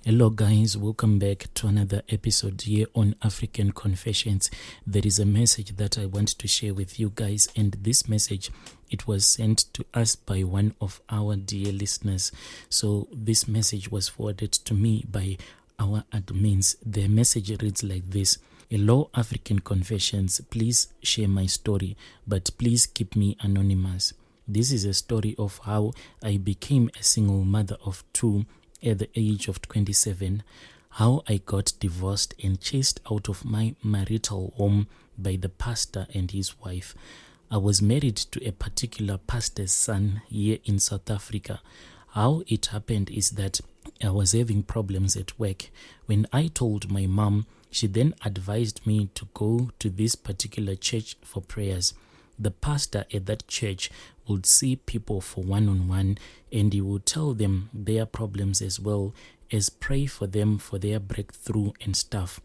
Hello guys, welcome back to another episode here on African Confessions. There is a message that I want to share with you guys, and this message, it was sent to us by one of our dear listeners. So this message was forwarded to me by our admins. The message reads like this: Hello African Confessions, please share my story, but please keep me anonymous. This is a story of how I became a single mother of two at the age of 27, how I got divorced and chased out of my marital home by the pastor and his wife. I was married to a particular pastor's son here in South Africa. How it happened is that I was having problems at work. When I told my mom, she then advised me to go to this particular church for prayers. The pastor at that church would see people for one-on-one, and he would tell them their problems as well as pray for them for their breakthrough and stuff.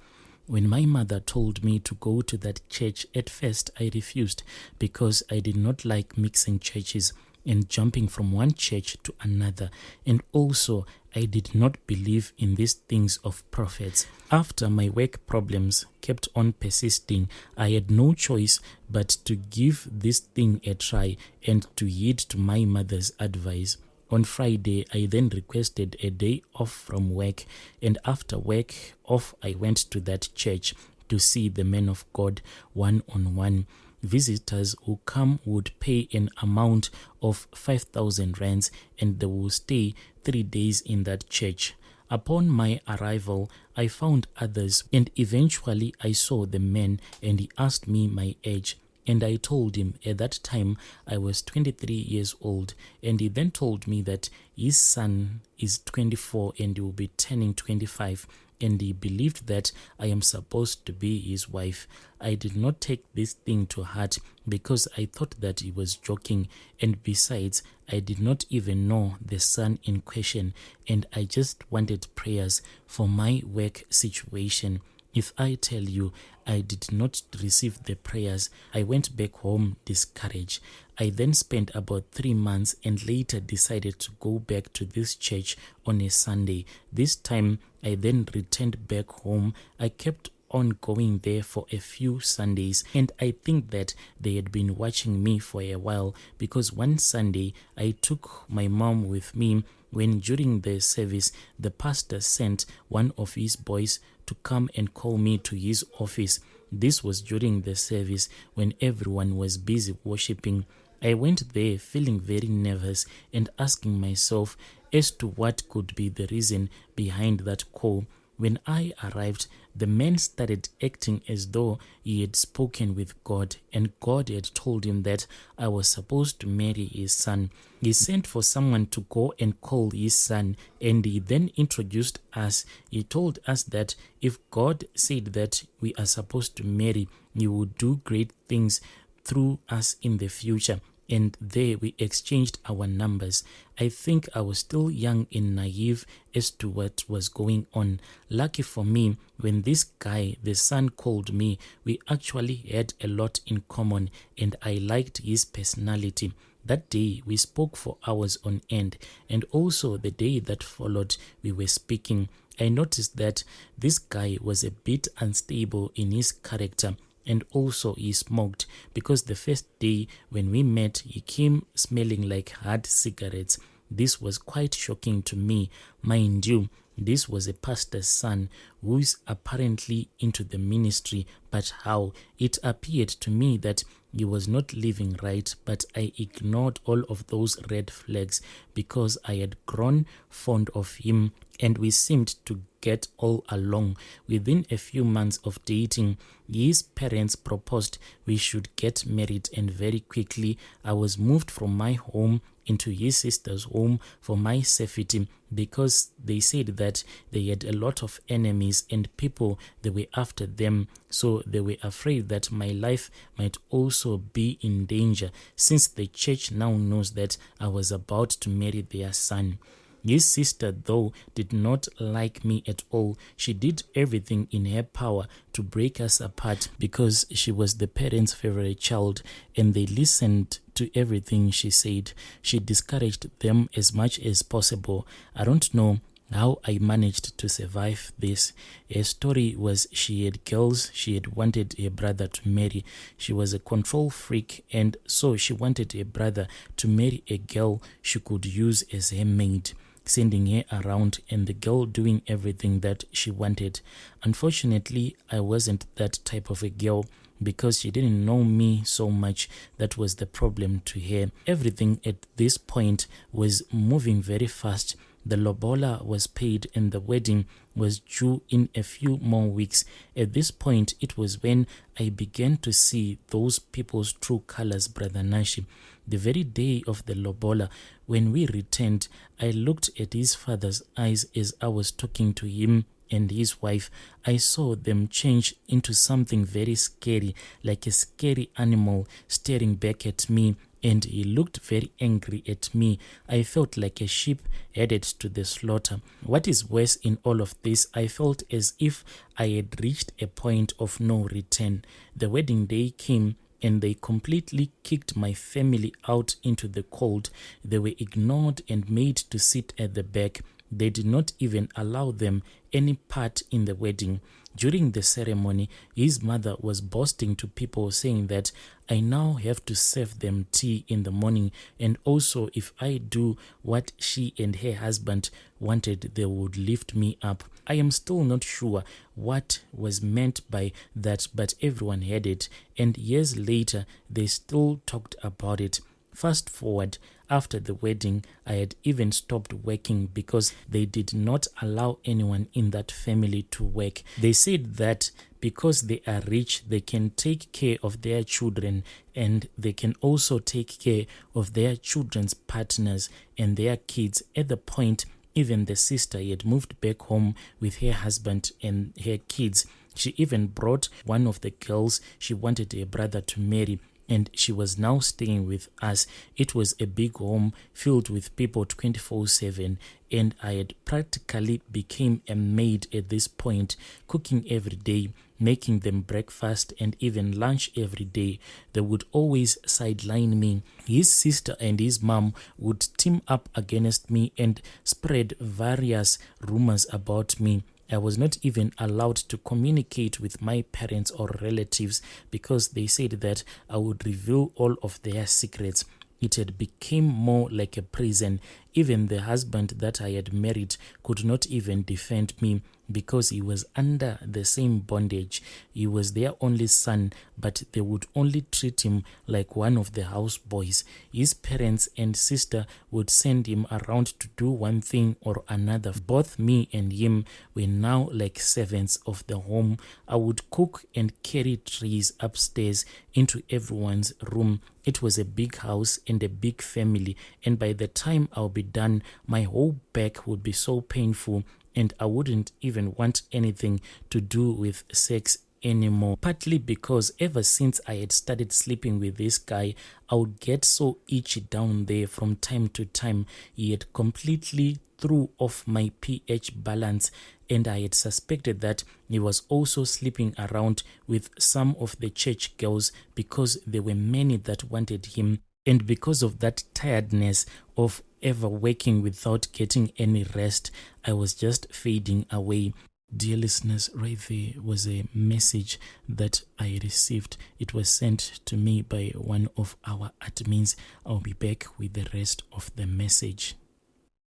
When my mother told me to go to that church, at first I refused because I did not like mixing churches and jumping from one church to another, and also I did not believe in these things of prophets. After my work problems kept on persisting, I had no choice but to give this thing a try and to heed to my mother's advice. On Friday, I then requested a day off from work, and after work off, I went to that church to see the men of God one-on-one. Visitors who come would pay an amount of 5,000 rands, and they will stay 3 days in that church. Upon my arrival, I found others, and eventually I saw the man, and he asked me my age. And I told him at that time I was 23 years old, and he then told me that his son is 24 and he will be turning 25, and he believed that I am supposed to be his wife. I did not take this thing to heart because I thought that he was joking, and besides, I did not even know the son in question, and I just wanted prayers for my work situation. If I tell you I did not receive the prayers, I went back home discouraged. I then spent about 3 months and later decided to go back to this church on a Sunday. This time I then returned back home. I kept on going there for a few Sundays, and I think that they had been watching me for a while because one Sunday I took my mom with me when during the service the pastor sent one of his boys to come and call me to his office. This was during the service when everyone was busy worshiping. I went there feeling very nervous and asking myself as to what could be the reason behind that call. When I arrived, the man started acting as though he had spoken with God, and God had told him that I was supposed to marry his son. He sent for someone to go and call his son, and he then introduced us. He told us that if God said that we are supposed to marry, he would do great things through us in the future. And there we exchanged our numbers. I think I was still young and naive as to what was going on. Lucky for me, when this guy, the son, called me, we actually had a lot in common, and I liked his personality. That day we spoke for hours on end, and also the day that followed we were speaking. I noticed that this guy was a bit unstable in his character, and also he smoked, because the first day when we met he came smelling like hard cigarettes. This was quite shocking to me. Mind you, this was a pastor's son who is apparently into the ministry, but how? It appeared to me that he was not living right, but I ignored all of those red flags because I had grown fond of him and we seemed to get all along. Within a few months of dating, his parents proposed we should get married, and very quickly I was moved from my home into his sister's home for my safety because they said that they had a lot of enemies and people that were after them, so they were afraid that my life might also be in danger since the church now knows that I was about to marry their son. His sister, though, did not like me at all. She did everything in her power to break us apart because she was the parents' favorite child, and they listened to everything she said. She discouraged them as much as possible. I don't know How I managed to survive this. Her story was she had girls she had wanted her brother to marry. She was a control freak, and so she wanted her brother to marry a girl she could use as her maid, sending her around and the girl doing everything that she wanted. Unfortunately, I wasn't that type of a girl because she didn't know me so much. That was the problem to her. Everything at this point was moving very fast. The lobola was paid and the wedding was due in a few more weeks. At this point, it was when I began to see those people's true colors, Brother Nashi. The very day of the lobola, when we returned, I looked at his father's eyes as I was talking to him and his wife. I saw them change into something very scary, like a scary animal staring back at me, and he looked very angry at me. I felt like a sheep headed to the slaughter. What is worse in all of this, I felt as if I had reached a point of no return. The wedding day came and they completely kicked my family out into the cold. They were ignored and made to sit at the back. They did not even allow them any part in the wedding. During the ceremony, his mother was boasting to people, saying that I now have to serve them tea in the morning, and also if I do what she and her husband wanted, they would lift me up. I am still not sure what was meant by that, but everyone had it, and years later, they still talked about it. Fast forward, after the wedding, I had even stopped working because they did not allow anyone in that family to work. They said that because they are rich, they can take care of their children and they can also take care of their children's partners and their kids. At the point, even the sister had moved back home with her husband and her kids. She even brought one of the girls she wanted her brother to marry, and she was now staying with us. It was a big home filled with people 24/7, and I had practically became a maid at this point, cooking every day, making them breakfast and even lunch every day. They would always sideline me. His sister and his mom would team up against me and spread various rumors about me. I was not even allowed to communicate with my parents or relatives because they said that I would reveal all of their secrets. It had become more like a prison. Even the husband that I had married could not even defend me because he was under the same bondage. He was their only son, but they would only treat him like one of the houseboys. His parents and sister would send him around to do one thing or another. Both me and him were now like servants of the home. I would cook and carry trees upstairs into everyone's room. It was a big house and a big family, and by the time I'll be done, my whole back would be so painful and I wouldn't even want anything to do with sex anymore. Partly because ever since I had started sleeping with this guy, I would get so itchy down there from time to time. He had completely threw off my pH balance, and I had suspected that he was also sleeping around with some of the church girls because there were many that wanted him. And because of that tiredness of ever working without getting any rest, I was just fading away. Dear listeners, right there was a message that I received. It was sent to me by one of our admins. I'll be back with the rest of the message.